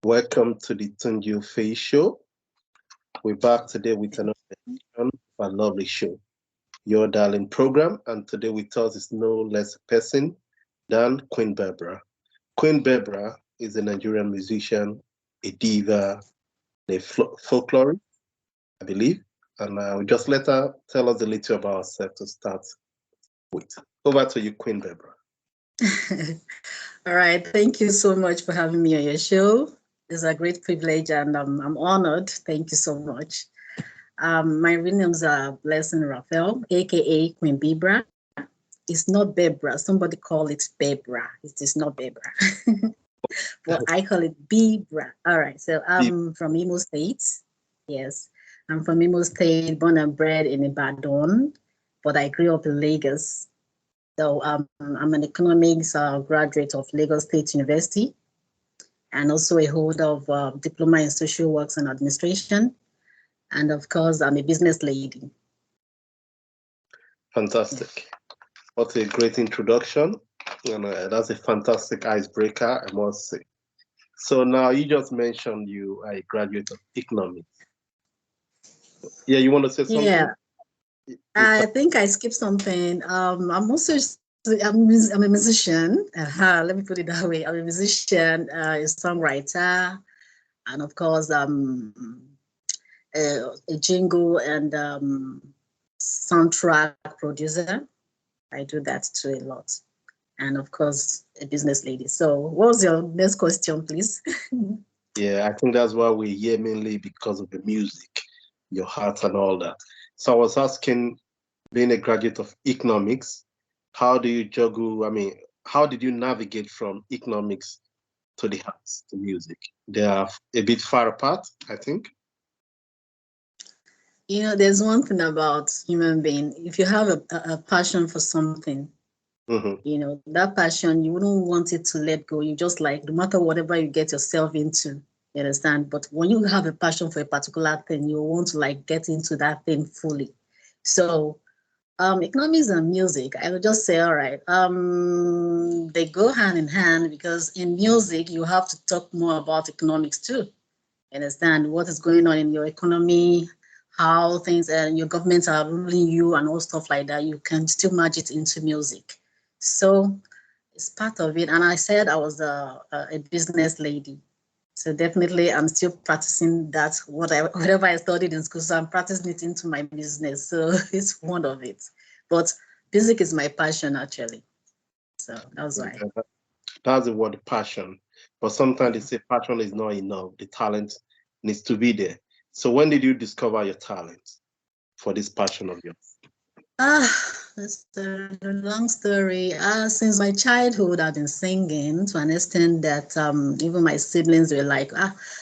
Welcome to the Tunji Offeyi show. We're back today with another edition of a lovely show, your darling program, and today with us is no less a person than Queen Bebra. Queen Bebra is a Nigerian musician, a diva, a folklorist, I believe, and I will just let her tell us a little about herself to start with. Over to you, Queen Bebra. All right, thank you so much for having me on your show. It's a great privilege and I'm honored. Thank you so much. My real name's Blessing Raphael, aka Queen Bebra. It's not Bebra. Somebody call it Bebra. It is not Bebra. Well, I call it Bebra. All right, so I'm from Imo State. Yes, I'm from Imo State, born and bred in Ibadan, but I grew up in Lagos. So I'm an economics graduate of Lagos State University, and also a holder of diploma in social works and administration. And of course, I'm a business lady. Fantastic. What a great introduction. And that's a fantastic icebreaker, I must say. So now you just mentioned you are a graduate of economics. Yeah, you want to say something? Yeah, I think I skipped something. I'm also I'm a musician. Let me put it that way. I'm a musician, a songwriter, and of course, a jingle and soundtrack producer. I do that too a lot. And of course, a business lady. So what was your next question, please? Yeah, I think that's why we're here mainly because of the music, your heart and all that. So I was asking, being a graduate of economics, how do you juggle, how did you navigate from economics to the arts, to music? They are a bit far apart, I think. You know, there's one thing about human being. If you have a passion for something, you know, that passion, you wouldn't want it to let go. You just like, no matter whatever you get yourself into, you understand? But when you have a passion for a particular thing, you want to like get into that thing fully. So economics and music, I would just say, all right, they go hand in hand because in music, you have to talk more about economics too. Understand what is going on in your economy, how things and your governments are ruling you and all stuff like that. You can still merge it into music. So it's part of it. And I said I was a business lady. So definitely I'm still practicing that, whatever I studied in school. So I'm practicing it into my business. So it's one of it. But music is my passion actually. So that's why. That's the word passion. But sometimes they say passion is not enough. The talent needs to be there. So when did you discover your talent for this passion of yours? That's a long story. Since my childhood, I've been singing to an extent that even my siblings were like,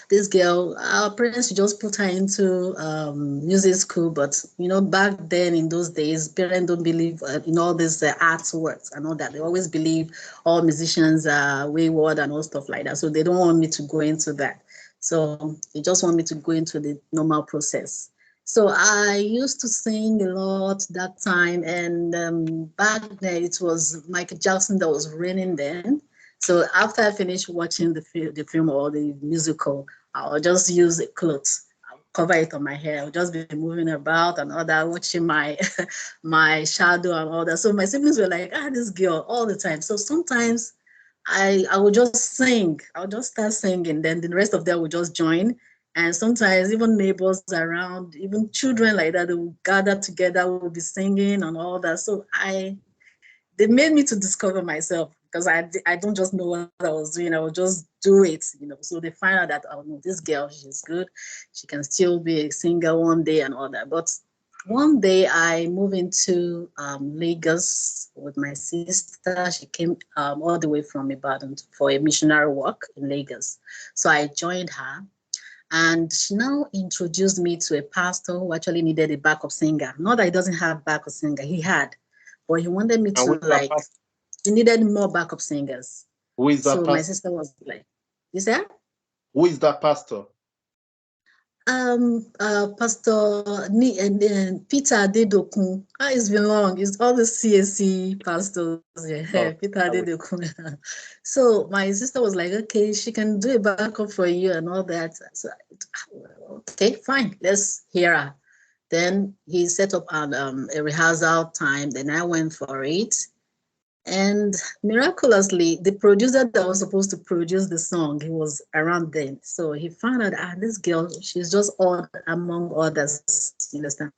this girl, our parents should just put her into music school. But, you know, back then in those days, parents don't believe in all these arts works and all that. They always believe all musicians are wayward and all stuff like that. So they don't want me to go into that. So they just want me to go into the normal process. So I used to sing a lot that time, and back then it was Michael Jackson that was reigning then. So after I finished watching the film or the musical, I'll just use the clothes, I'll cover it on my hair. I'll just be moving about and all that, watching my my shadow and all that. So my siblings were like, this girl all the time. So sometimes I would just sing. I'll just start singing. Then the rest of them would just join. And sometimes even neighbors around, even children like that, they will gather together, we'll be singing and all that. So they made me to discover myself because I don't just know what I was doing. I would just do it, you know. So they find out that, oh no, this girl, she's good. She can still be a singer one day and all that. But one day I moved into Lagos with my sister. She came all the way from Ibadan for a missionary work in Lagos. So I joined her. And she now introduced me to a pastor who actually needed a backup singer. Not that he doesn't have backup singer, he had, but he wanted me to he needed more backup singers. Who is that so pastor? My sister was like, you said? Who is that pastor? Pastor Peter Adedokun. It's been long. It's all the CSC pastors. Yeah, Oh, Peter Adedokun. So my sister was like, okay, she can do a backup for you and all that. So, okay, fine. Let's hear her. Then he set up a rehearsal time. Then I went for it. And miraculously, the producer that was supposed to produce the song, he was around then. So he found out, this girl, she's just odd among others, you understand?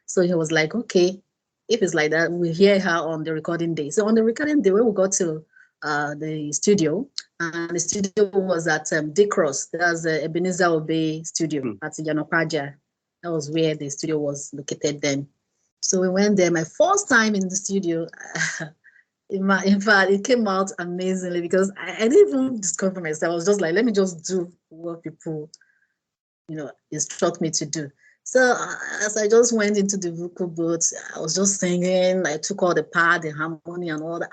So he was like, okay, if it's like that, we'll hear her on the recording day. So on the recording day, when we got to the studio, and the studio was at D-Cross. That's the Ebenezer Obey studio at Yanopaja. That was where the studio was located then. So we went there. My first time in the studio, in fact, it came out amazingly because I didn't even discover myself. I was just like, let me just do what people, instruct me to do. So as I just went into the vocal booth, I was just singing. I took all the part, the harmony, and all that.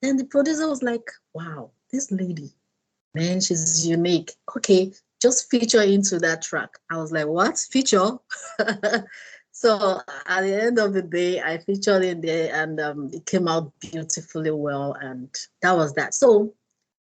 Then the producer was like, "Wow, this lady, man, she's unique. Okay, just feature into that track." I was like, "What feature?" So at the end of the day, I featured in there, and it came out beautifully well, and that was that. So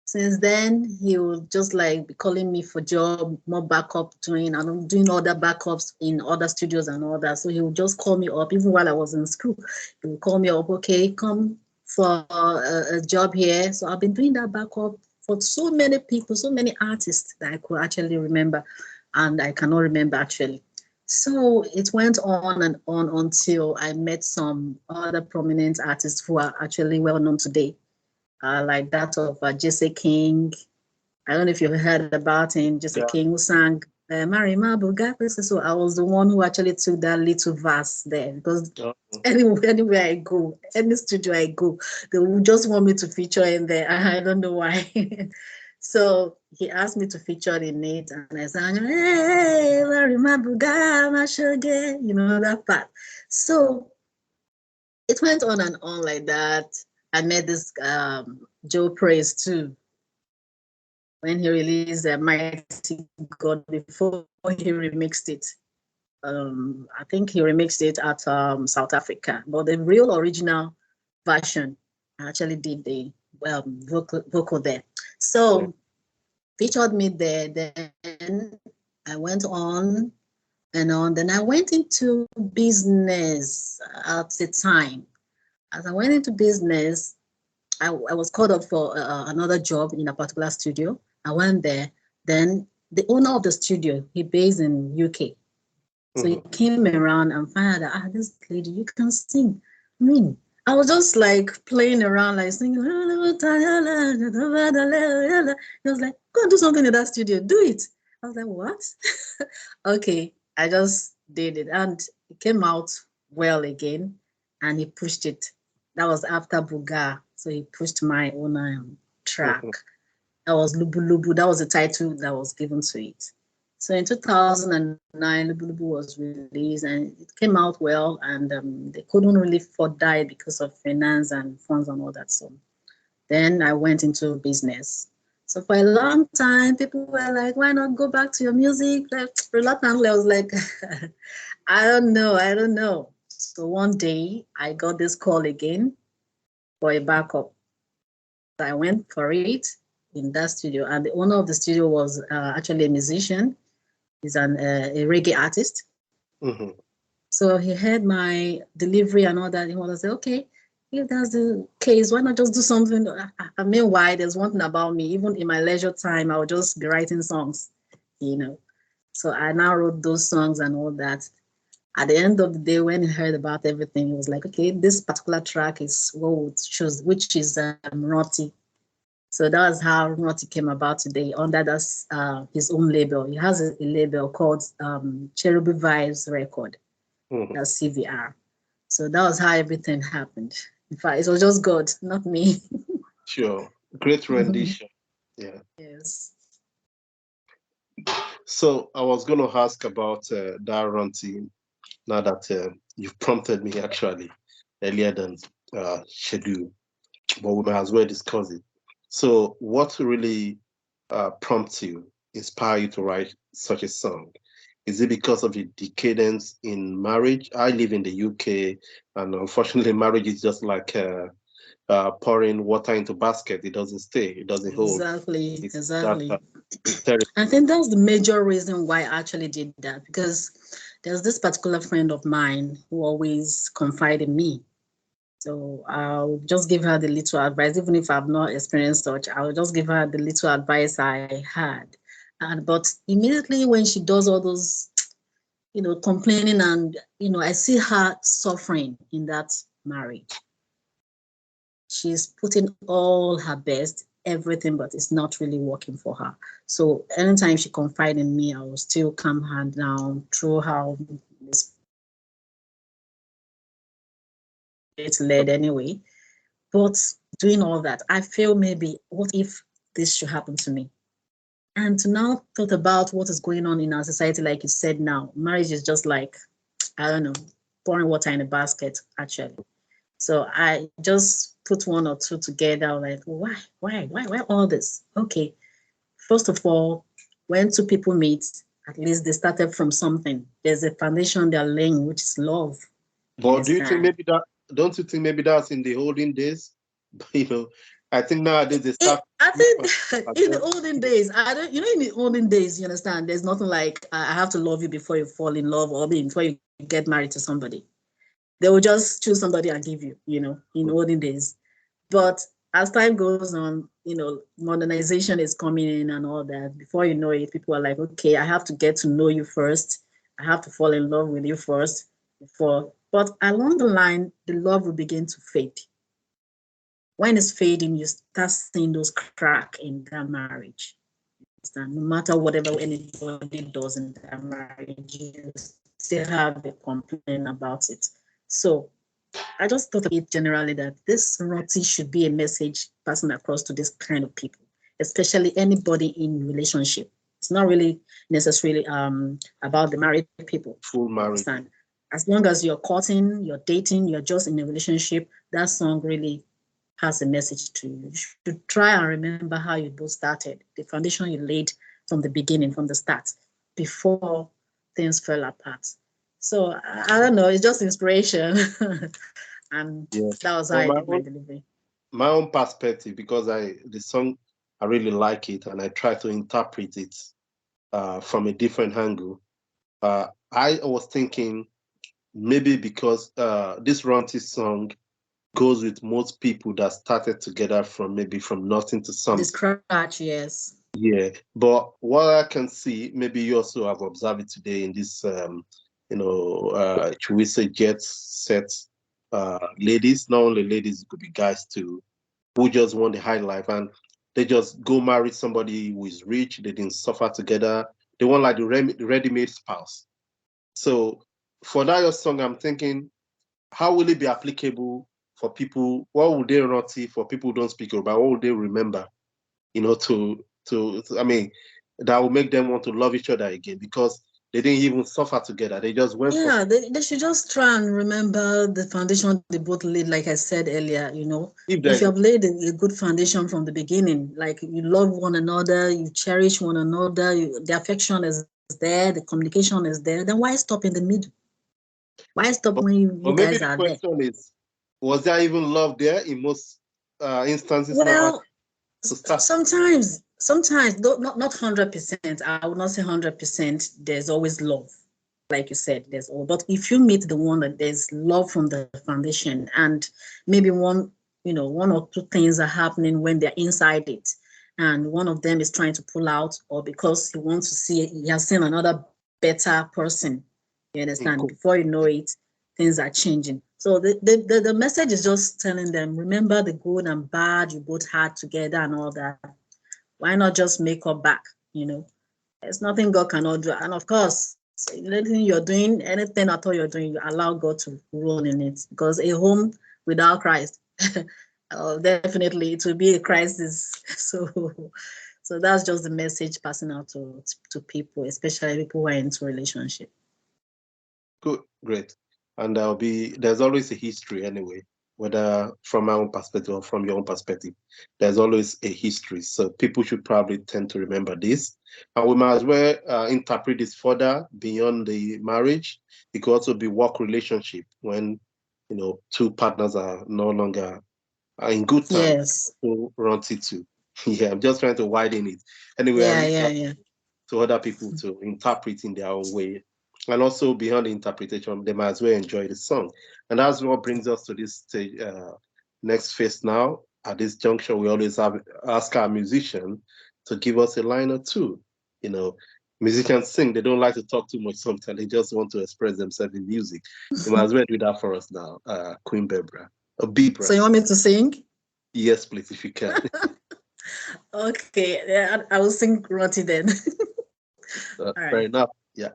since then, he would just like be calling me for job, more backup doing, and I'm doing other backups in other studios and all that. So he would just call me up, even while I was in school. He would call me up, okay, come for a job here. So I've been doing that backup for so many people, so many artists that I could actually remember, and I cannot remember actually. So it went on and on until I met some other prominent artists who are actually well known today, like that of Jesse King. I don't know if you've heard about him, Jesse yeah. King, who sang Marima Buga. So I was the one who actually took that little verse there because Oh, anywhere I go, any studio I go, they will just want me to feature in there. I don't know why. So he asked me to feature in it, and I sang, hey, Marima Buga, Mashoge, that part. So it went on and on like that. I met this Joe Praise too when he released Mighty God before he remixed it. I think he remixed it at South Africa, but the real original version I actually did the vocal there. So yeah. featured me there. Then I went on and on. Then I went into business at the time. As I went into business, I was called up for another job in a particular studio. I went there. Then the owner of the studio, he based in UK. So he came around and found out, this lady, you can sing. I mean, I was just like playing around, like singing. He was like, go and do something in that studio. Do it. I was like, what? Okay. I just did it. And it came out well again. And he pushed it. That was after Buga. So he pushed my own track. That was Lubu Lubu. That was the title that was given to it. So in 2009, Lubu Lubu was released and it came out well. And they couldn't really further it because of finance and funds and all that. So then I went into business. So for a long time, people were like, why not go back to your music? Like, reluctantly, I was like, I don't know. So one day I got this call again for a backup. So I went for it in that studio, and the owner of the studio was actually a musician. He's a reggae artist. Mm-hmm. So he heard my delivery and all that. He was like, okay, if that's the case, why not just do something? Meanwhile, there's one thing about me, even in my leisure time, I would just be writing songs, you know. So I now wrote those songs and all that. At the end of the day, when he heard about everything, he was like, okay, this particular track is what we choose, which is Roti. So that was how Roti came about today under that's his own label. He has a label called Cherubim Vibes Record, that's CVR. So that was how everything happened. In fact, it was just God, not me. Sure. Great rendition. Yeah. Yes. So I was going to ask about that run team now that you've prompted me actually earlier than schedule, but we might as well discuss it. So what really prompts you inspire you to write such a song? Is it because of the decadence in marriage? I live in the UK, and unfortunately, marriage is just like pouring water into basket. It doesn't stay. It doesn't hold. Exactly, It's that exactly. terrible. I think that's the major reason why I actually did that, because there's this particular friend of mine who always confide in me. So I'll just give her the little advice, even if I've not experienced such. I'll just give her the little advice I had. And but immediately when she does all those, complaining, and I see her suffering in that marriage. She's putting all her best, everything, but it's not really working for her. So anytime she confide in me, I will still calm her down through how it's led anyway. But doing all that, I feel maybe, what if this should happen to me? And to now thought about what is going on in our society, like you said now, marriage is just like, I don't know, pouring water in a basket, actually. So I just put one or two together, like, why all this? Okay, first of all, when two people meet, at least they started from something. There's a foundation they're laying, which is love. You But do you think understand? maybe that? Don't you think maybe that's in the olden days? You know, I think nowadays they start. I think in the olden days, I don't, in the olden days, you understand, there's nothing like I have to love you before you fall in love, or before you get married to somebody. They will just choose somebody and give you, in olden days. But as time goes on, modernization is coming in and all that. Before you know it, people are like, okay, I have to get to know you first. I have to fall in love with you first before. But along the line, the love will begin to fade. When it's fading, you start seeing those cracks in that marriage. No matter whatever anybody does in that marriage, you still have a complaint about it. So I just thought of it generally, that this royalty should be a message passing across to this kind of people, especially anybody in relationship. It's not really necessarily about the married people. Full You marriage. understand? As long as you're courting, you're dating, you're just in a relationship, that song really has a message to you. You should try and remember how you both started, the foundation you laid from the beginning, from the start, before things fell apart. So I don't know, it's just inspiration. And Yeah. that was how From I did my delivery. my own perspective, because the song, I really like it and I try to interpret it from a different angle. I was thinking maybe because this Ronti song goes with most people that started together from maybe from nothing to The something. scratch, yes. Yeah, but what I can see, maybe you also have observed it today in this, should we say jet set ladies, not only ladies, it could be guys too, who just want the high life and they just go marry somebody who is rich, they didn't suffer together. They want like the ready-made spouse. So for that your song, I'm thinking, how will it be applicable for people? What would they run for people who don't speak Yoruba? What would they remember? I mean, that will make them want to love each other again because they didn't even suffer together. They just went for Yeah, they should just try and remember the foundation they both laid, like I said earlier, if if you there's have laid a good foundation from the beginning, like you love one another, you cherish one another, the affection is there, the communication is there, then why stop in the middle? Why stop but, when you but maybe guys the are there? question is, was there even love there in most instances now Well, to start? sometimes, though not 100%. I would not say 100%. There's always love, like you said. There's all, but if you meet the one that there's love from the foundation, and maybe one or two things are happening when they're inside it, and one of them is trying to pull out, or because he has seen another better person. You understand? Cool. Before you know it, things are changing. So the message is just telling them, remember the good and bad you both had together and all that. Why not just make up back? There's nothing God cannot do. And of course, anything you're doing, anything at all you're doing, you allow God to rule in it. Because a home without Christ, definitely it will be a crisis. So that's just the message passing out to people, especially people who are into relationship. Good, great. And there's always a history anyway whether from my own perspective or from your own perspective, there's always a history. So people should probably tend to remember this. And we might as well interpret this further beyond the marriage. It could also be work relationship when, two partners are no longer in good terms. Yes. To run it to. Yeah, I'm just trying to widen it. Anyway, I Yeah, leave yeah, that yeah. to other people to interpret in their own way. And also beyond the interpretation, they might as well enjoy the song. And that's what brings us to this stage, next phase now. At this juncture, we always ask our musician to give us a line or two. Musicians sing, they don't like to talk too much sometimes. They just want to express themselves in music. You might as well do that for us now, Queen Bebra. So Bebra. you want me to sing? Yes, please, if you can. Okay, yeah, I will sing Roti then. All Fair right. enough. Yeah.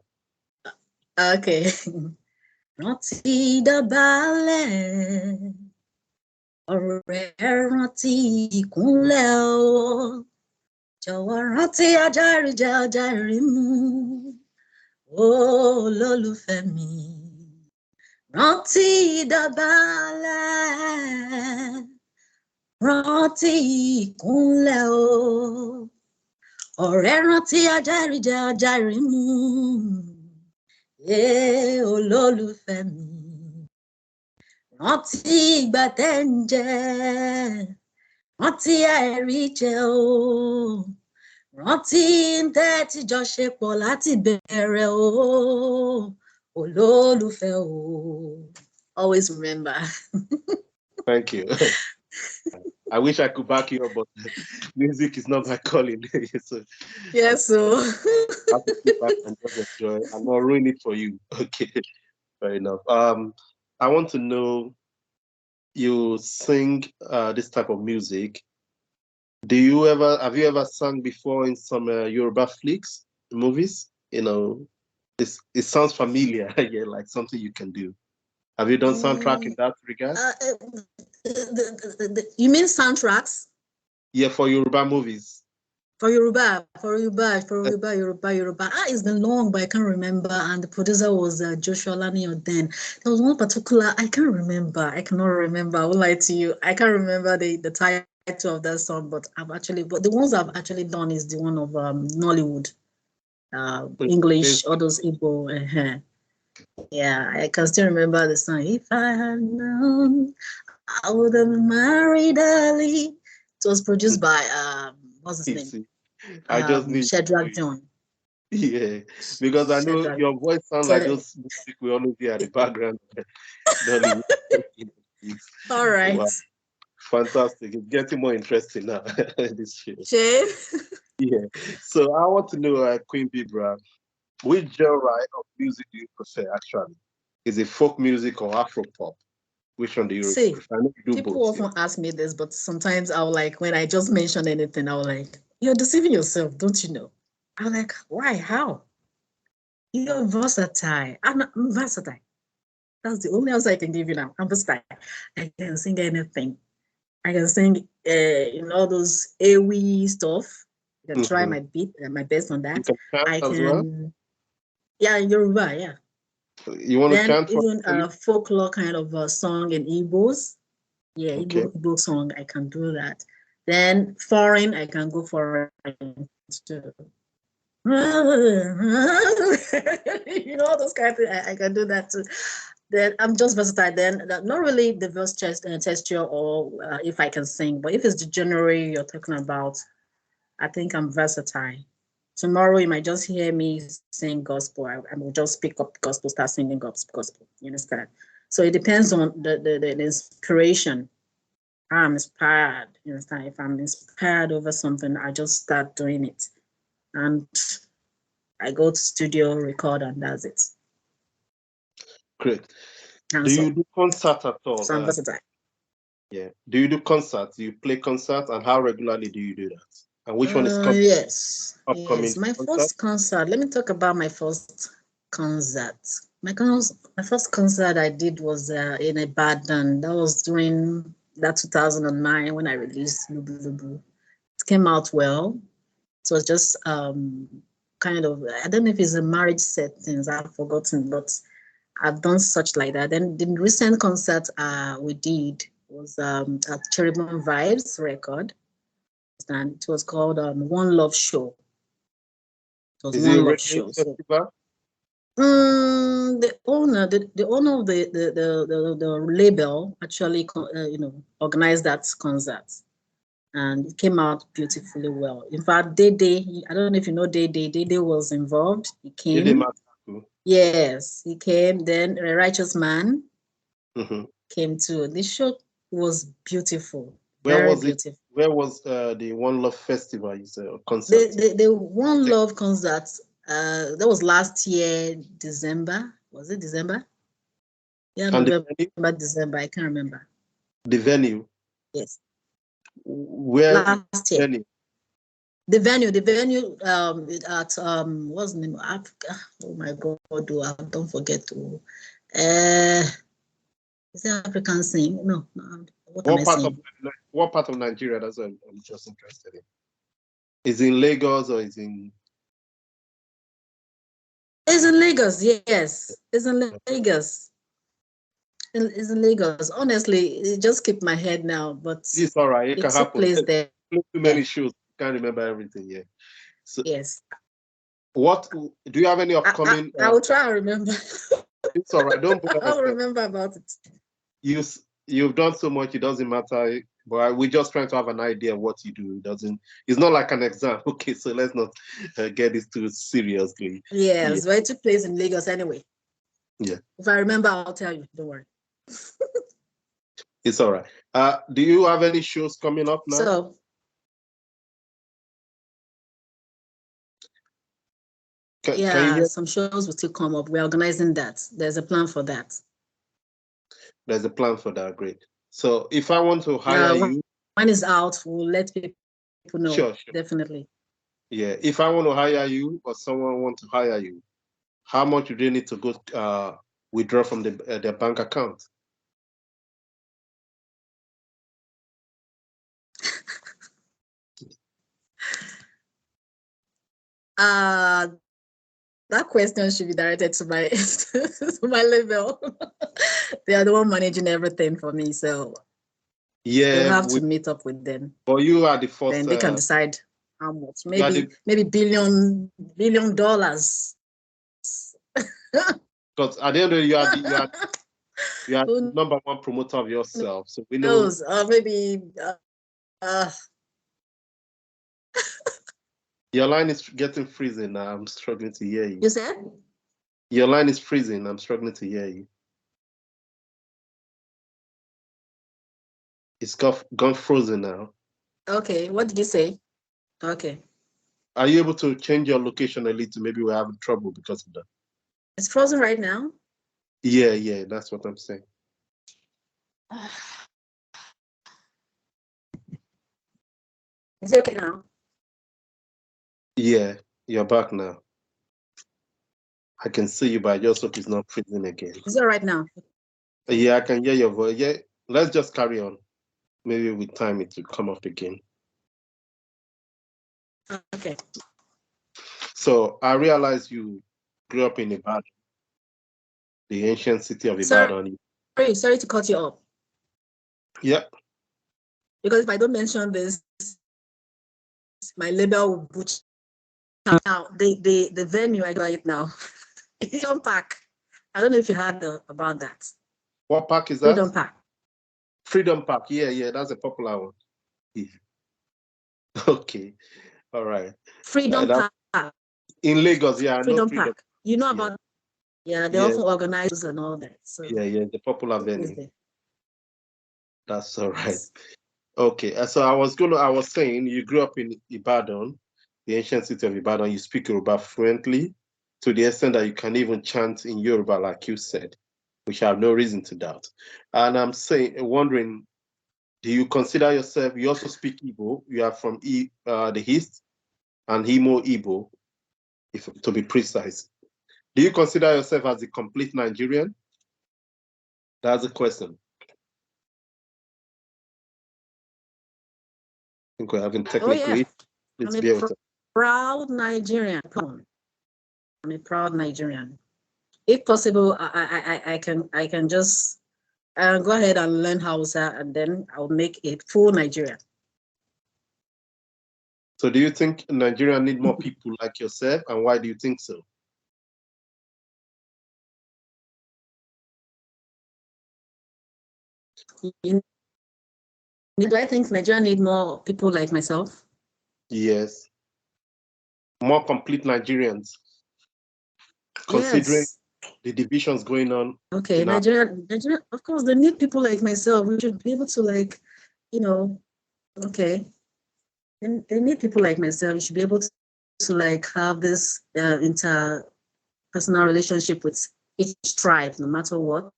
Okay. Rántí dọ̀bálẹ̀, ọ̀rẹ́ rántí ìkúnlẹ̀ o. Jọ̀wọ́ rántí ajáríjẹ ajárímú, olólùfẹ́ mi. Rántí dọ̀bálẹ̀, rántí ìkúnlẹ̀ o. Ọ̀rẹ́ rántí ajáríjẹ ajárímú, olólùfẹ́ mi. Rántí ìgbà tẹ́ ń jẹ, rántí àìrí jẹ o. Rántí tẹ́ ti jọ ṣe pọ̀ láti bẹ̀rẹ̀ o. Olólùfẹ́ o. Always remember. Thank you. I wish I could back you up, but music is not my calling. So Yes, so. I have to sit back and just enjoy. I'm not ruin it for you. Okay, fair enough. I want to know, you sing this type of music. Have you ever sung before in some Yoruba flicks, movies? It sounds familiar. Yeah, like something you can do. Have you done soundtrack in that regard? You mean soundtracks? Yeah, for Yoruba movies. For Yoruba. It's been long, but I can't remember. And the producer was Joshua Lanio then. There was one particular, I can't remember. I cannot remember. I will lie to you. I can't remember the title of that song, but the ones I've actually done is the one of Nollywood, English, all those Igbo. Yeah, I can still remember the song. If I had known, I would have married Ali. It was produced by what's his name? I just need Shadrach John. Yeah, because I know your voice sounds like those music we always hear at the background. All right. Wow. Fantastic. It's getting more interesting now. This show. Shane? Yeah. So I want to know, Queen Bebra, which genre of music do you prefer actually? Is it folk music or Afro pop? Which one do you prefer? I know you do people both, often ask me this, but sometimes I'll like, when I just mention anything, I'll like, you're deceiving yourself, don't you know? I'm like, why? How? You're versatile. I'm versatile. That's the only answer I can give you now. I'm versatile. I can sing anything. I can sing, all those AWE stuff. I can try my best on that. You can chant I as can, well? yeah, Yoruba, yeah. You want to chant for even a folklore kind of a song in Igbos. Yeah, okay. Igbo song, I can do that. Then foreign, I can go foreign too. Those kind of things, I can do that too. Then I'm just versatile. Then not really the verse texture or if I can sing, but if it's the genre you're talking about, I think I'm versatile. Tomorrow you might just hear me sing gospel. I will just pick up gospel, start singing gospel. You understand? So it depends on the inspiration. I'm inspired. You understand? If I'm inspired over something, I just start doing it, and I go to studio, record, and that's it. Great. Do you do concerts at all? So I'm versatile. Yeah. Do you do concerts? Do you play concerts, and how regularly do you do that? And which one is upcoming? Yes. My concert? first concert. Let me talk about my first concert. My first concert I did was in Ibadan. That was during that 2009 when I released Lubu Lubu. It came out well. It was just kind of, I don't know if it's a marriage settings, I've forgotten, but I've done such like that. Then the recent concert we did was at Cherubim Vibes record, and it was called One Love Show. It was Is it a One Love reggae Show. So festival? the owner of the label actually organized that concert, and it came out beautifully well. In fact, Day, I don't know if you know Day was involved. He Did it came. matter? Yes, he came. Then a Righteous Man Mm-hmm. came too. The show was beautiful, Where very was it? beautiful. Where was the One Love Festival? You said, or concert? The One Love concert, that was last year, December. Was it December? Yeah, And November, December. I can't remember. the venue? Yes, Where last year. venue? The venue at what's the name? Africa. Oh my God, don't forget to. Is it African sing? No, what am I saying? What part of Nigeria? That's what I'm just interested in. Is it in Lagos or is in? It's in Lagos. Yes, it's in Lagos. It's in Lagos. Honestly, it just kept my head now, but It's all right. It it can took happen. place there. Too many shows. Can't remember everything. Yeah. So, Yes. what do you have any upcoming? I will try and remember. It's all right. Don't put I'll yourself. remember about it. You've done so much. It doesn't matter. But we're just trying to have an idea of what you do. It doesn't. It's not like an exam. Okay, so let's not get this too seriously. Yes, but it took place in Lagos anyway. Yeah. If I remember, I'll tell you. Don't worry. It's all right. Do you have any shows coming up now? So Can you hear? some shows will still come up. We're organizing that. There's a plan for that. There's a plan for that. Great. So if I want to hire you, when it's out, we'll let people know. Sure. Definitely. Yeah. If I want to hire you or someone want to hire you, how much do they need to go withdraw from their bank account? That question should be directed to my to my label. They are the one managing everything for me, so you'll have to meet up with them. But you are the first. Then they can decide how much. Maybe $1 billion. Because at the end of the day, you are the number one promoter of yourself. So we know. Maybe. Your line is getting freezing now. I'm struggling to hear you. You said? Your line is freezing. I'm struggling to hear you. It's gone frozen now. Okay. What did you say? Okay. Are you able to change your location a little? Maybe we're having trouble because of that. It's frozen right now? Yeah. That's what I'm saying. Is it okay now? Yeah, you're back now. I can see you, but I just hope it's not freezing again. Is it all right now? Yeah, I can hear your voice. Yeah, let's just carry on. Maybe with time it will come up again. Okay. So I realized you grew up in Ibadan, the ancient city of Ibadan. Sorry to cut you off. Yeah. Because if I don't mention this, my label will butcher. Now the venue I got it now. Freedom Park. I don't know if you heard about that. What park is that? Freedom Park. Freedom Park. Yeah, that's a popular one. Yeah. Okay. All right. Freedom Park. In Lagos, yeah, I know Freedom Park. You know about they often organize and all that. So yeah, the popular venue. That's all right. Yes. Okay. So I was saying you grew up in Ibadan, the ancient city of Ibadan. You speak Yoruba fluently to the extent that you can even chant in Yoruba, like you said, which I have no reason to doubt. And I'm wondering, do you consider yourself, you also speak Igbo, you are from the East, and Imo Igbo, to be precise. Do you consider yourself as a complete Nigerian? That's the question. I think we're having technically. I'm a proud Nigerian. I'm a proud Nigerian. If possible, I can just go ahead and learn Hausa, and then I'll make a full Nigeria. So do you think Nigeria need more people like yourself, and why do you think so? Do I think Nigeria need more people like myself? Yes. More complete Nigerians, considering Yes. the divisions going on. Okay, Nigeria, of course, they need people like myself. We should be able to, like, okay. They need people like myself. You should be able to like have this interpersonal relationship with each tribe, no matter what.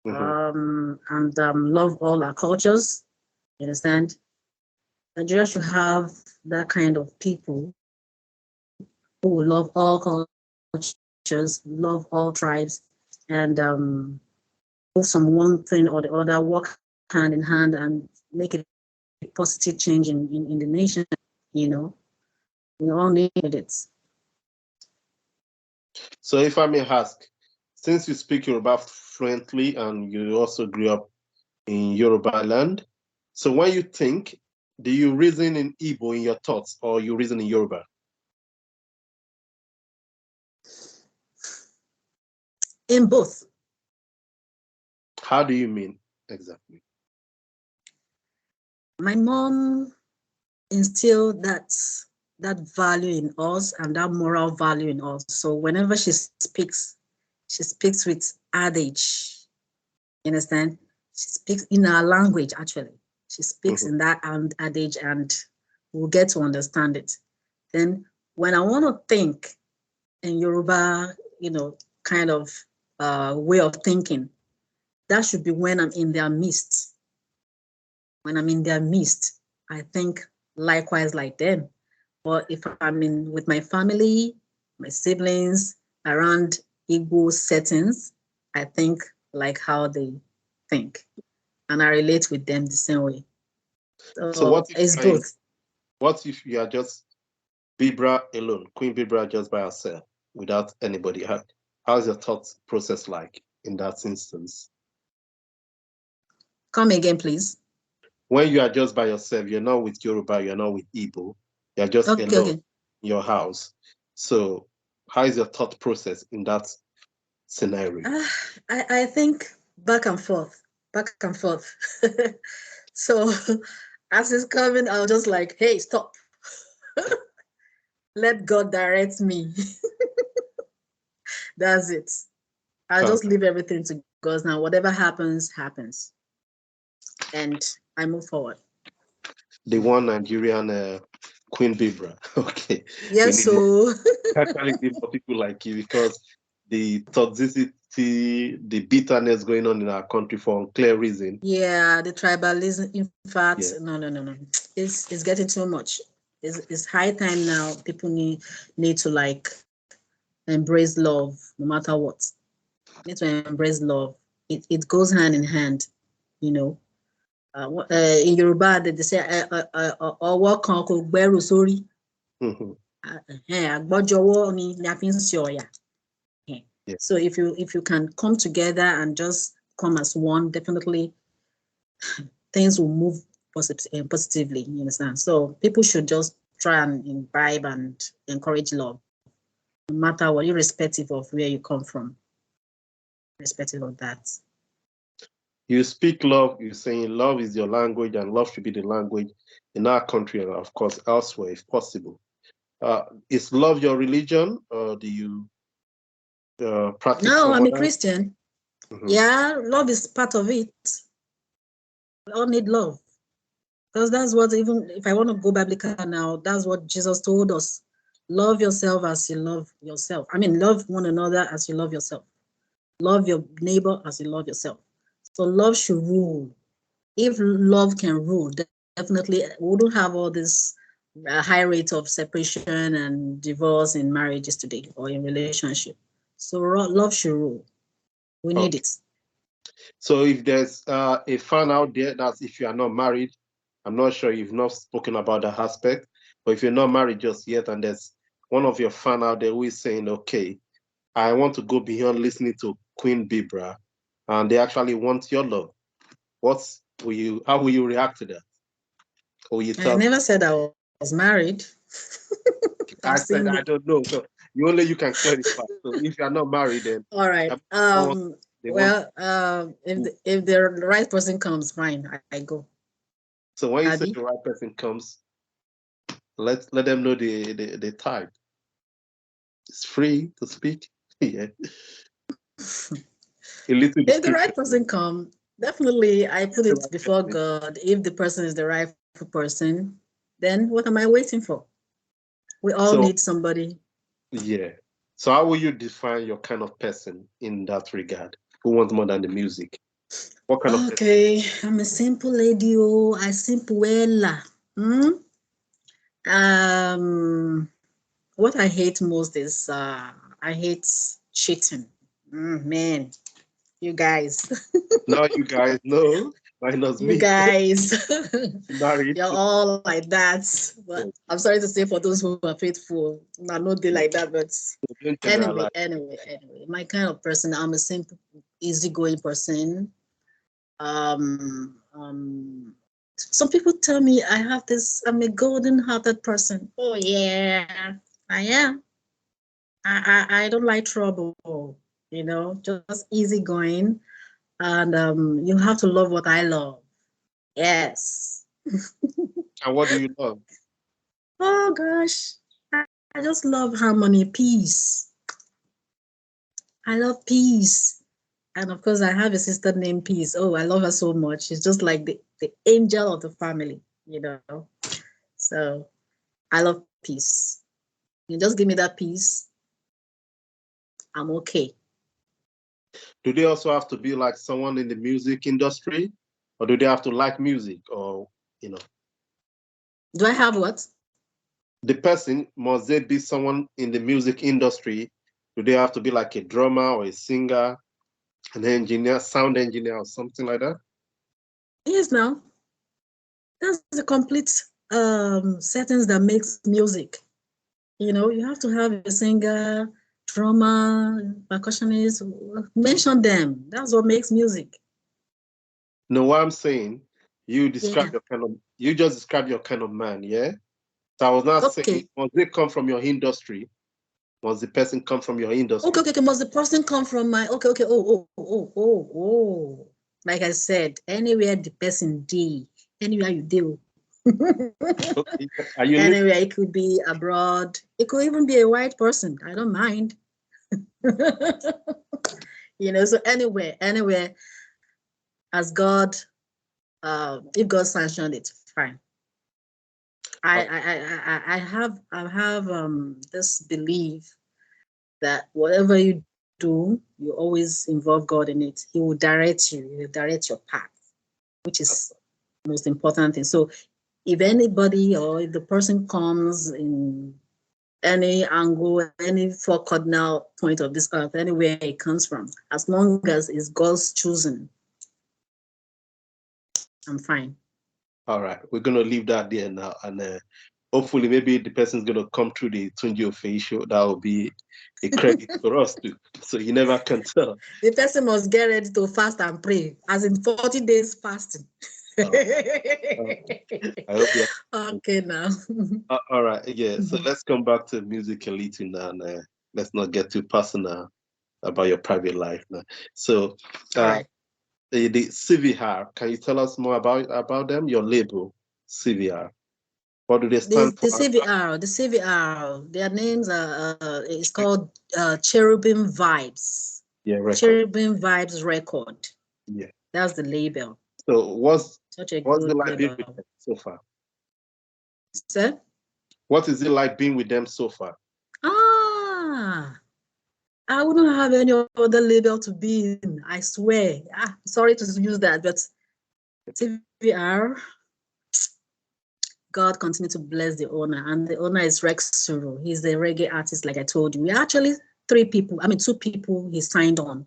And love all our cultures. You understand? Nigeria should have that kind of people who will love all cultures, love all tribes, and move from one thing or the other, work hand in hand, and make a positive change in the nation. You know, we all need it. So if I may ask, since you speak Yoruba fluently and you also grew up in Yoruba land, so when you think, do you reason in Igbo in your thoughts, or you reason in Yoruba? In both. How do you mean exactly? My mom instilled that value in us and that moral value in us. So whenever she speaks with adage. You understand? She speaks in our language, actually. She speaks in that adage, and we'll get to understand it. Then when I want to think in Yoruba, kind of way of thinking, that should be when I'm in their midst. When I'm in their midst, I think likewise like them. But if I'm in with my family, my siblings, around Igbo settings, I think like how they think, and I relate with them the same way. So So it's both. what if you are just Bebra alone, Queen Bebra just by herself, without anybody? How's your thought process like in that instance? Come again, please. When you are just by yourself, you're not with Yoruba, you're not with Igbo, you're just Okay, alone okay. in your house. So how is your thought process in that scenario? I think back and forth, back and forth. So as it's coming, I'll just like, hey, stop. Let God direct me. That's it. I'll just leave everything to God now. Whatever happens, happens. And I move forward. The one Nigerian Queen Bebra. Okay. Yes, so Actually need more people like you, because the toxicity, the bitterness going on in our country for unclear reason. yeah, the tribalism, in fact, Yeah. no. It's getting too much. It's high time now. People need to like embrace love no matter what. Need to embrace love. It goes hand in hand, you know. In Yoruba, they say ọwọ́ kan kò gbẹ́rù sórí. Àgbọ́jọwọ́ ni a fi ń ṣe ọ̀yà. Yeah. So if you can come together and just come as one, definitely things will move positively. You understand? So people should just try and imbibe and encourage love, no matter what, irrespective of where you come from, irrespective of that. You speak love, you're saying love is your language, and love should be the language in our country and, of course, elsewhere if possible. Is love your religion, or do you practice No, some I'm a other? Christian. Yeah, love is part of it. We all need love. Because that's what, even if I want to go biblical now, that's what Jesus told us. Love yourself as you love yourself. I mean, love one another as you love yourself. Love your neighbor as you love yourself. So love should rule. If love can rule, definitely we wouldn't have all this high rate of separation and divorce in marriages today or in relationship. So love should rule. We need it. So if there's a fan out there that if you are not married, I'm not sure you've not spoken about that aspect, but if you're not married just yet, and there's one of your fan out there who is saying, okay, I want to go beyond listening to Queen Bebra, and they actually want your love, how will you react to that? Or will you I tell never said I was married. I'm I said single. I don't know. So you can clarify. So if you're not married, then All right. they want If the right person comes, fine, I go. so when you say Abby? the right person comes, let them know the type. It's free to speak. Yeah. A little If the description. right person come, definitely I put The it right before person. God. If the person is the right person, then what am I waiting for? We all So need somebody. yeah. So how will you define your kind of person in that regard? Who wants more than the music? What kind of person? Okay, I'm a simple lady. Oh, I simple well. Um, what I hate most is I hate cheating. Man, you guys, Now you guys know, minus you me, guys, married. you're all like that. But So I'm sorry to say for those who are faithful, I know they like that. But don't anyway, generalize. my kind of person, I'm a simple, easygoing person. Some people tell me I'm a golden-hearted person. Oh yeah, I am. I don't like trouble, just easygoing. And you have to love what I love. Yes. And what do you love? Oh gosh, I just love harmony, peace. I love peace. And of course, I have a sister named Peace. Oh, I love her so much. She's just like the angel of the family. So I love peace. You just give me that peace, I'm okay. Do they also have to be like someone in the music industry, or do they have to like music, or you know, Do I have what? the person must they be someone in the music industry? Do they have to be like a drummer or a singer, an engineer, sound engineer, or something like that? Yes, now that's the complete settings that makes music. You have to have a singer, drummer, percussionist. Mention them. That's what makes music. No, what I'm saying, Yeah. you just describe your kind of man, yeah? So I was not saying, Okay. must they come from your industry? Must the person come from your Okay, industry? okay, okay. Must the person come from my okay. Oh. Like I said, anywhere the person D, anywhere you deal. Okay. Are you listening? Anywhere, it could be abroad. It could even be a white person. I don't mind. So anywhere, as God, if God sanctioned it, fine. I have this belief that whatever you do, you always involve God in it. He will direct you. He will direct your path, which is the most important thing. So if anybody or if the person comes in any angle, any four cardinal point of this earth, anywhere it comes from, as long as it's God's chosen, I'm fine. All right, we're gonna leave that there now, and hopefully, maybe the person's gonna come through the Tunji Offeyi show. That will be a credit for us too. So you never can tell. The person must get ready to fast and pray, as in 40 days fasting. Uh, I hope you. Okay, now. All right, yeah. So let's come back to music a little now, and let's not get too personal about your private life now. So, All uh, right. the CVR, can you tell us more about them? Your label, CVR. What do they stand The for? CVR, their names are, it's called Cherubim Vibes. Yeah, record. Cherubim Vibes Record. Yeah. That's the label. So Such a what's it good like being with label. them so far? Sir? What is it like being with them so far? Ah, I wouldn't have any other label to be in, I swear. Sorry to use that, but CVR, God continue to bless the owner. And the owner is Rex Suru. He's a reggae artist, like I told you. We actually two people he signed on,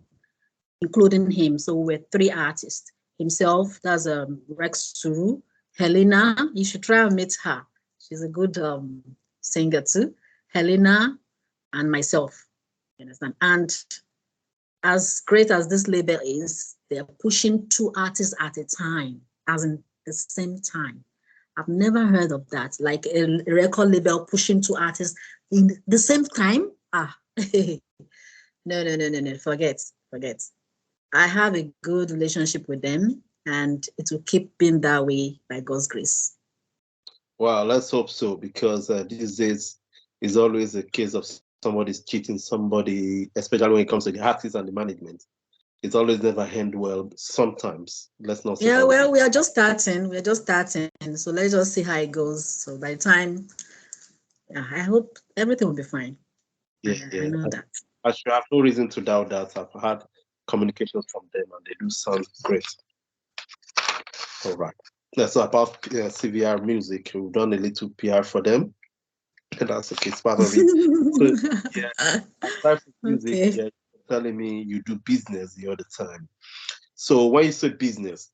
including him. So we're three artists. Himself, that's Rex Suru. Helena, you should try and meet her. She's a good singer too. Helena and myself. You understand? And as great as this label is, they're pushing 2 artists at a time, as in the same time. I've never heard of that. Like a record label pushing 2 artists in the same time. No. Forget. I have a good relationship with them, and it will keep being that way by God's grace. Well, let's hope so, because these days is always a case of somebody's cheating somebody, especially when it comes to the artists and the management. It's always never end well. Sometimes, let's not say Yeah, always. well, we are just starting. We're just starting. So let's just see how it goes. So by the time, yeah, I hope everything will be fine. Yeah, I yeah. know that. I should have no reason to doubt that. I've had communications from them, and they do sound great. All right. Yeah, so about CVR Music, we've done a little PR for them. That's okay, it's part of it. So, yeah, aside from music, Okay. yeah, you're telling me you do business the other time. So when you say business,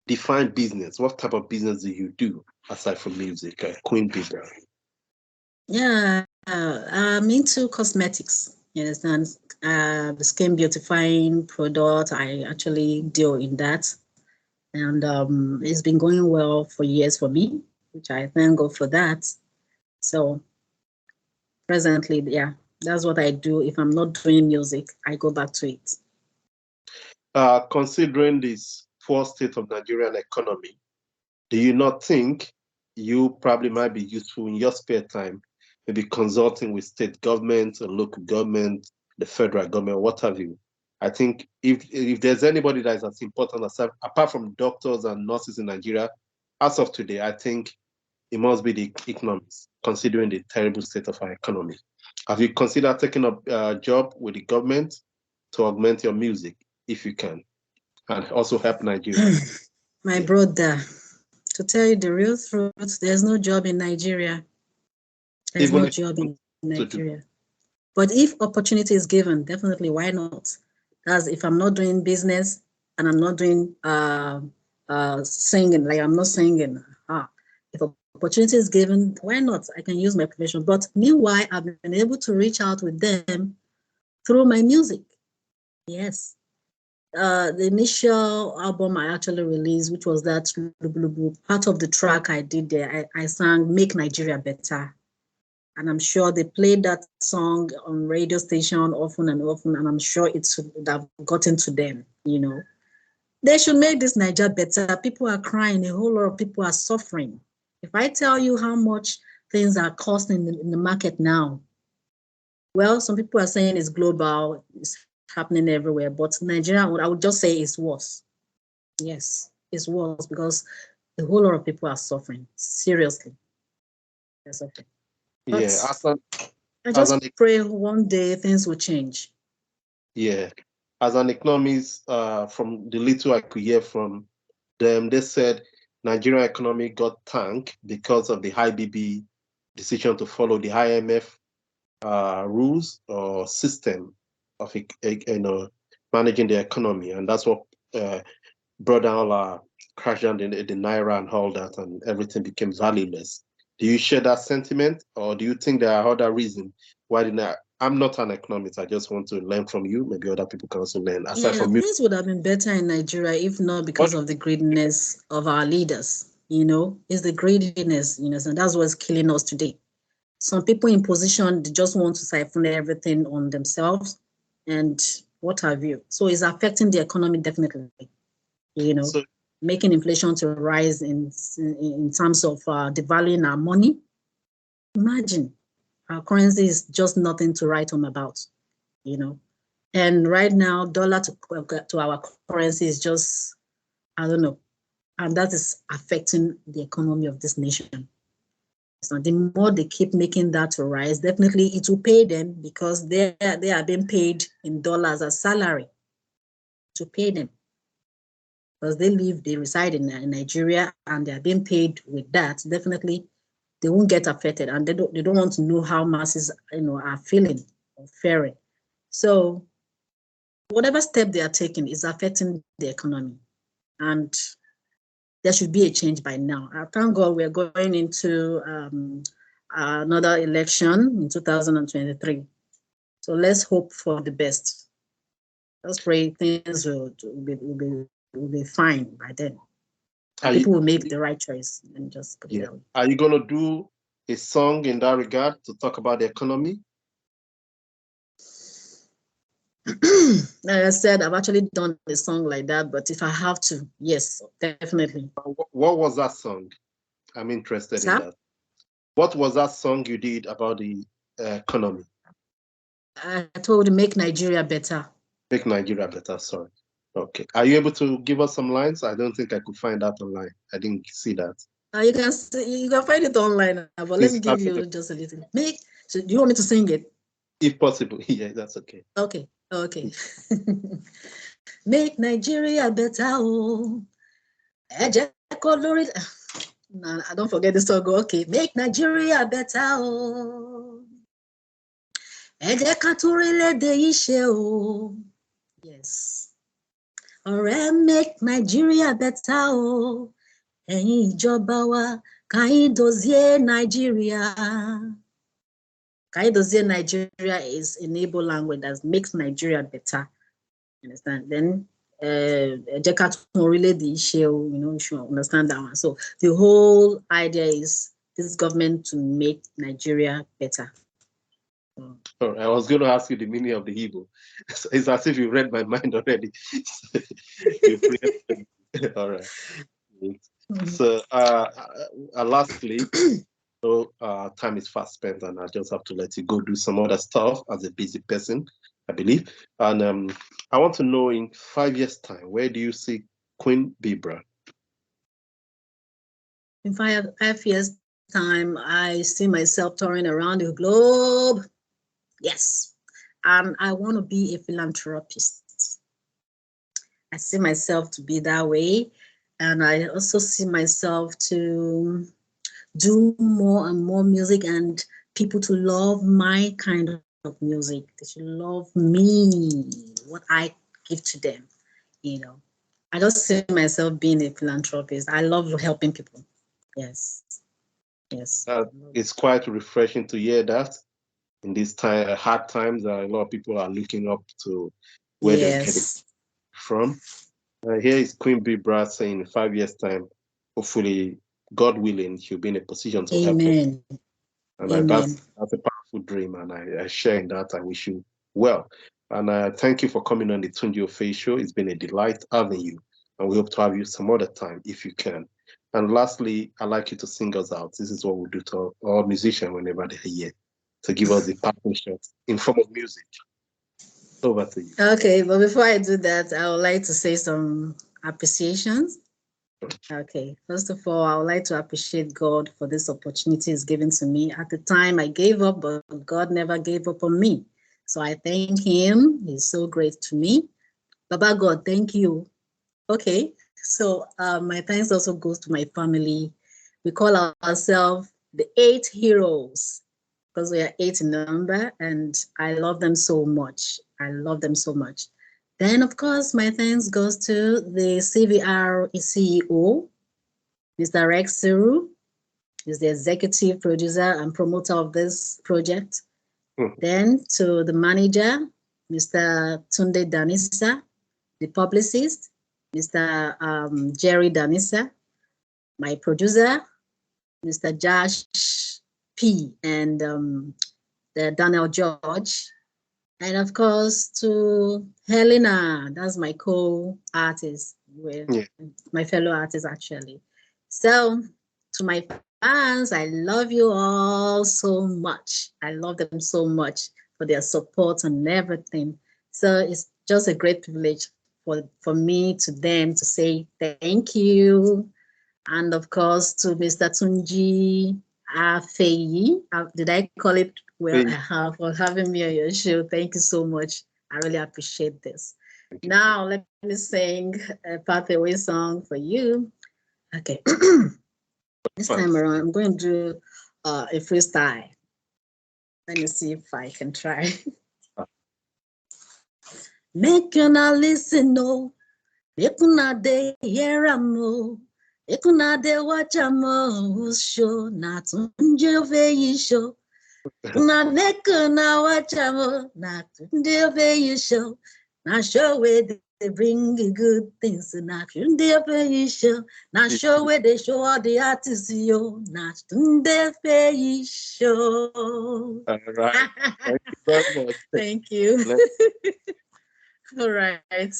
define business. What type of business do you do aside from music, Queen Bebra? Yeah, I'm into cosmetics. You understand? The skin beautifying product. I actually deal in that, and it's been going well for years for me, which I thank God for that. So presently, yeah, that's what I do. If I'm not doing music, I go back to it. Considering this poor state of Nigerian economy, do you not think you probably might be useful in your spare time, maybe consulting with state government or local government, the federal government, what have you? I think if there's anybody that is as important as apart from doctors and nurses in Nigeria, as of today, I think it must be the economics, considering the terrible state of our economy. Have you considered taking up a job with the government to augment your music, if you can, and also help Nigeria? My Yeah. brother, to tell you the real truth, there's no job in Nigeria. There's Even no if job you in want to do. Nigeria. But if opportunity is given, definitely, why not? That's if I'm not doing business and I'm not doing singing, like I'm not singing. If opportunity is given, why not? I can use my profession. But meanwhile, I've been able to reach out with them through my music. Yes. The initial album I actually released, which was that part of the track I did there, I sang Make Nigeria Better. And I'm sure they played that song on radio station often and often, and I'm sure it would have gotten to them, you know. They should make this Niger better. People are crying, a whole lot of people are suffering. If I tell you how much things are costing in the market now, well, some people are saying it's global, it's happening everywhere, but Nigeria, I would just say it's worse. Yes, it's worse because a whole lot of people are suffering, seriously. They're suffering. But Yeah, I as just an pray one day things will change. yeah, as an economist, from the little I could hear from them, they said Nigerian economy got tanked because of the IBB decision to follow the IMF rules or system of managing the economy, and that's what brought down crash down the naira and all that, and everything became valueless. Do you share that sentiment, or do you think there are other reasons why did not? I'm not an economist. I just want to learn from you. Maybe other people can also learn. Aside Yeah, from you, things would have been better in Nigeria if not what? because of the greediness of our leaders. You know, it's the greediness, you know, and that's what's killing us today. Some people in position, they just want to siphon everything on themselves and what have you. So it's affecting the economy definitely, you know, So making inflation to rise in terms of devaluing our money. Imagine our currency is just nothing to write home about, you know. And right now, dollar to our currency is just, I don't know. And that is affecting the economy of this nation. So the more they keep making that to rise, definitely it will pay them because they are being paid in dollars as salary to pay them because they reside in Nigeria and they are being paid with that. Definitely, they won't get affected, and they don't want to know how masses are feeling or faring. So whatever step they are taking is affecting the economy, and there should be a change by now. I thank God we're going into another election in 2023. So let's hope for the best. Let's pray things will be fine by then. People will make the right choice and just put it out. Are you going to do a song in that regard to talk about the economy? Like I said, I've actually done a song like that, but if I have to, yes, definitely. What was that song? I'm interested in that. What was that song you did about the economy? I told you, make Nigeria better. Make Nigeria better, sorry. Okay. Are you able to give us some lines? I don't think I could find that online. I didn't see that. You can find it online, but let me give you just a little. So do you want me to sing it? If possible, yeah, that's okay. Okay. Make Nigeria better, oh. No, I don't forget the song. Okay, make Nigeria better, oh. Yes. Alright, make Nigeria better, oh. Ẹ̀yin ìjọba wa, Kaidozie Nigeria. Kaidozie Nigeria is an Igbo language that makes Nigeria better. Understand? Then you should understand that one. So the whole idea is this government to make Nigeria better. I was going to ask you the meaning of the Igbo. It's as if you read my mind already. All right. So lastly, so time is fast spent and I just have to let you go do some other stuff as a busy person, I believe. And I want to know, in 5 years' time, where do you see Queen Bebra? In 5 years' time, I see myself touring around the globe. Yes. I want to be a philanthropist. I see myself to be that way. And I also see myself to do more and more music and people to love my kind of music. They should love me, what I give to them, I just see myself being a philanthropist. I love helping people. Yes. It's quite refreshing to hear that. In these hard times, a lot of people are looking up to where they're getting from. Here is Queen Bebra saying in 5 years' time, hopefully, God willing, she'll be in a position to help them. And that's a powerful dream, and I share in that. I wish you well. And thank you for coming on the Tunji Offeyi show. It's been a delight having you, and we hope to have you some other time if you can. And lastly, I'd like you to sing us out. This is what we do to all musicians whenever they're here, to give us the parting shot in form of music. Over to you. Okay, but before I do that, I would like to say some appreciations. Okay, first of all, I would like to appreciate God for this opportunity He's given to me. At the time, I gave up, but God never gave up on me. So I thank Him. He's so great to me. Baba God, thank you. Okay, so my thanks also goes to my family. We call ourselves the 8 heroes because we are 8 in number, and I love them so much. Then, of course, my thanks goes to the CVR CEO, Mr. Rex Siru. He's the executive producer and promoter of this project. Then to the manager, Mr. Tunde Danisa, the publicist, Mr. Jerry Danisa, my producer, Mr. Josh P, and the Daniel George. And of course, to Helena, that's my co-artist, my fellow artist, actually. So, to my fans, I love you all so much. I love them so much for their support and everything. So, it's just a great privilege for me to them to say thank you. And of course, to Mr. Tunji Offeyi. Did I call it well? For having me on your show. Thank you so much. I really appreciate this. Now, let me sing a Pathway song for you. Okay. This time around, I'm going to do a freestyle. Let me see if I can try. Make una listen, no. Make una dey hear am, no. Make una dey watch am, whose show? Na Tunji Offeyi show. Una make una watch am, na Tunji Offeyi show. Not sure where they bring the good things in action. They pay show. Not sure where they show all the artists. Yo, not they pay show. All right. Thank you very much. Thank you. Bless All right.